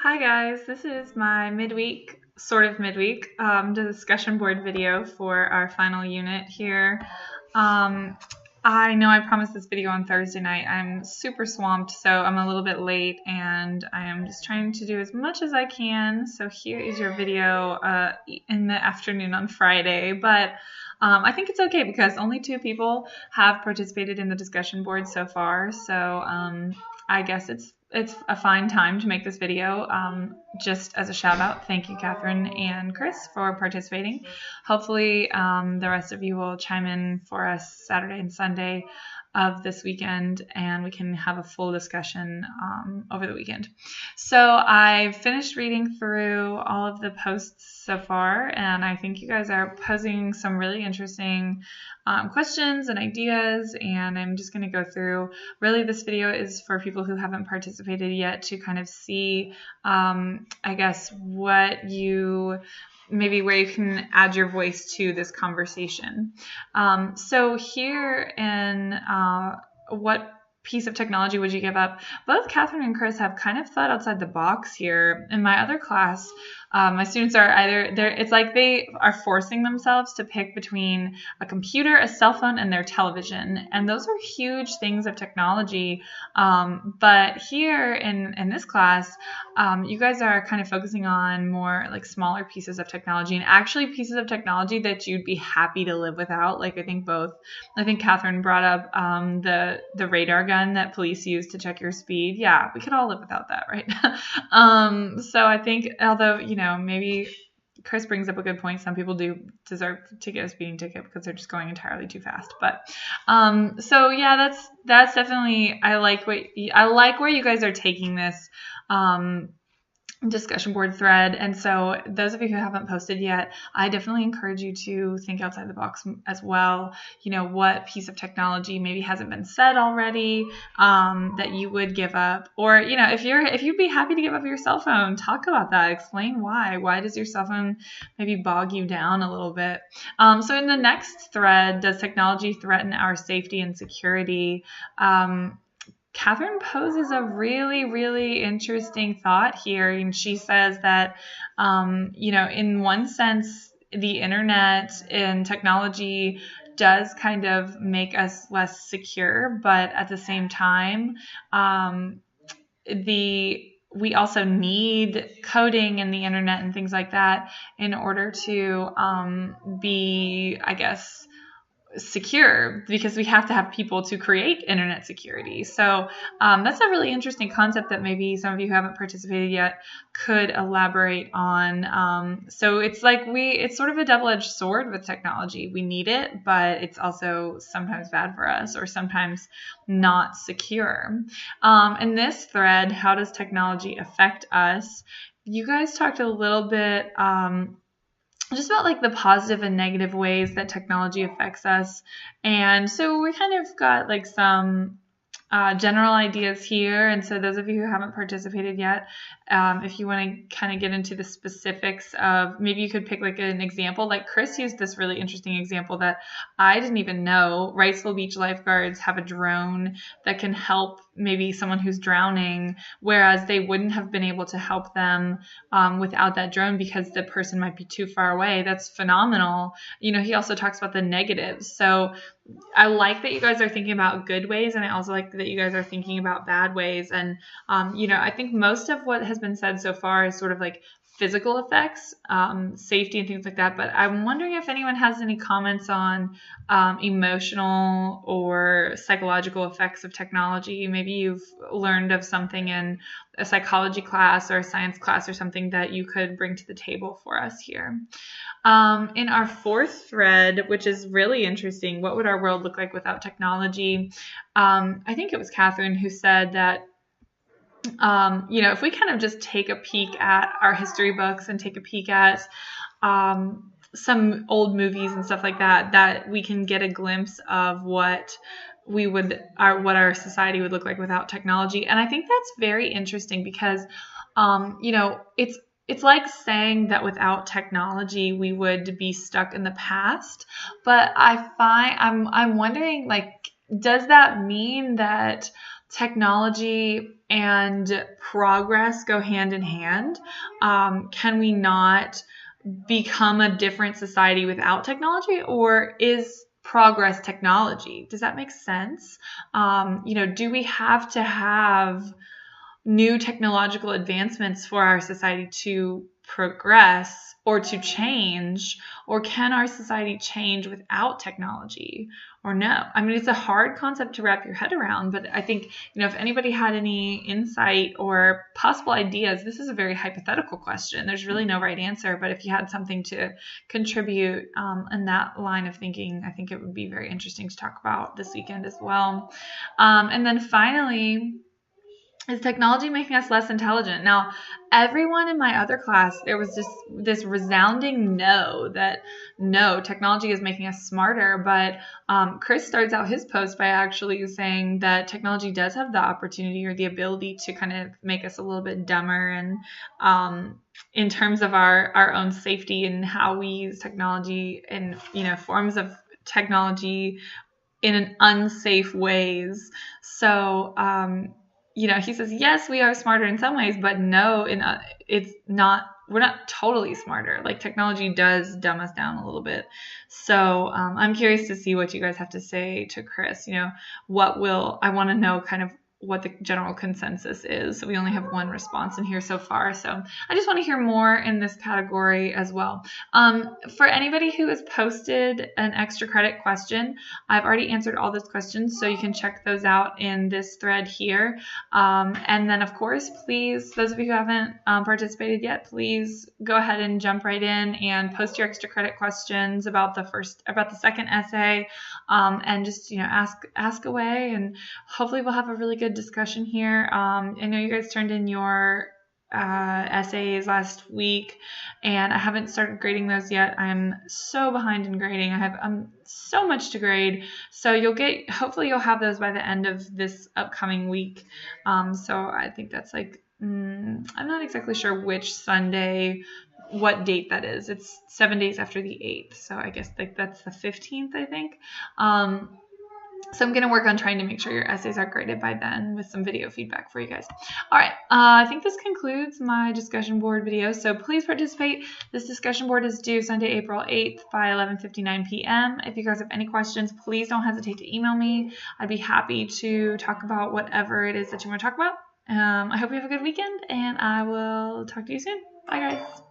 Hi guys, this is my midweek, sort of midweek, discussion board video for our final unit here. I know I promised this video on Thursday night. I'm super swamped, so I'm a little bit late, and I am just trying to do as much as I can. So here is your video in the afternoon on Friday, but I think it's okay because only 2 people have participated in the discussion board so far, so I guess it's a fine time to make this video. Just as a shout out, thank you Catherine and Chris for participating. Hopefully the rest of you will chime in for us Saturday and Sunday of this weekend, and we can have a full discussion over the weekend. So I've finished reading through all of the posts so far, and I think you guys are posing some really interesting questions and ideas, and I'm just going to go through. Really, this video is for people who haven't participated yet to kind of see, I guess, where you can add your voice to this conversation. So here in what piece of technology would you give up? Both Catherine and Chris have kind of thought outside the box here. In my other class, my students are it's like they are forcing themselves to pick between a computer, a cell phone, and their television. And those are huge things of technology. But here in this class, you guys are kind of focusing on more like smaller pieces of technology, and actually pieces of technology that you'd be happy to live without. Like I think Catherine brought up the radar gun that police use to check your speed. Yeah, we could all live without that, right? So I think, although, maybe Chris brings up a good point. Some people do deserve to get a speeding ticket because they're just going entirely too fast. But so yeah, that's definitely, I like where you guys are taking this discussion board thread. And so those of you who haven't posted yet, I definitely encourage you to think outside the box as well. What piece of technology maybe hasn't been said already that you would give up, or if you'd be happy to give up your cell phone, talk about that. Explain why does your cell phone maybe bog you down a little bit. So in the next thread, does technology threaten our safety and security? Catherine poses a really, really interesting thought here, and she says that, in one sense, the internet and technology does kind of make us less secure, but at the same time, we also need coding and the internet and things like that in order to be, I guess, secure, because we have to have people to create internet security. So that's a really interesting concept that maybe some of you who haven't participated yet could elaborate on. So it's sort of a double-edged sword with technology. We need it, but it's also sometimes bad for us, or sometimes not secure. In this thread, how does technology affect us? You guys talked a little bit just about like the positive and negative ways that technology affects us. And so we kind of got like some general ideas here. And so those of you who haven't participated yet, if you want to kind of get into the specifics of, maybe you could pick like an example. Like Chris used this really interesting example that I didn't even know. Wrightsville Beach lifeguards have a drone that can help maybe someone who's drowning, whereas they wouldn't have been able to help them without that drone because the person might be too far away. That's phenomenal. He also talks about the negatives. So I like that you guys are thinking about good ways, and I also like that you guys are thinking about bad ways. And, I think most of what has been said so far is sort of like physical effects, safety and things like that. But I'm wondering if anyone has any comments on emotional or psychological effects of technology. Maybe you've learned of something in a psychology class or a science class or something that you could bring to the table for us here. In our fourth thread, which is really interesting, what would our world look like without technology? I think it was Catherine who said that, if we kind of just take a peek at our history books and take a peek at some old movies and stuff like that, that we can get a glimpse of what our society would look like without technology. And I think that's very interesting because, it's like saying that without technology we would be stuck in the past. But I'm wondering, like, does that mean that technology and progress go hand in hand? Can we not become a different society without technology, or is progress technology? Does that make sense? Do we have to have new technological advancements for our society to progress or to change, or can our society change without technology, or no? I mean, it's a hard concept to wrap your head around, but I think, if anybody had any insight or possible ideas, this is a very hypothetical question. There's really no right answer, but if you had something to contribute in that line of thinking, I think it would be very interesting to talk about this weekend as well. And then finally, is technology making us less intelligent? Now, everyone in my other class, there was just this resounding no, that no, technology is making us smarter. But Chris starts out his post by actually saying that technology does have the opportunity or the ability to kind of make us a little bit dumber, and in terms of our own safety and how we use technology and, forms of technology in an unsafe ways. So, he says, yes, we are smarter in some ways, but no, it's not, we're not totally smarter. Like, technology does dumb us down a little bit. So I'm curious to see what you guys have to say to Chris. I want to know kind of what the general consensus is. So we only have one response in here so far. So I just want to hear more in this category as well. For anybody who has posted an extra credit question, I've already answered all those questions, so you can check those out in this thread here. And then, of course, please, those of you who haven't participated yet, please go ahead and jump right in and post your extra credit questions about the second essay, and just ask away, and hopefully we'll have a really good discussion here. I know you guys turned in your essays last week, and I haven't started grading those yet. I'm so behind in grading. I have so much to grade, so hopefully you'll have those by the end of this upcoming week. So I think that's I'm not exactly sure which Sunday, what date that is. It's 7 days after the 8th, so I guess that's the 15th, I think. So I'm going to work on trying to make sure your essays are graded by then with some video feedback for you guys. All right, I think this concludes my discussion board video, so please participate. This discussion board is due Sunday, April 8th by 11:59 p.m. If you guys have any questions, please don't hesitate to email me. I'd be happy to talk about whatever it is that you want to talk about. I hope you have a good weekend, and I will talk to you soon. Bye, guys.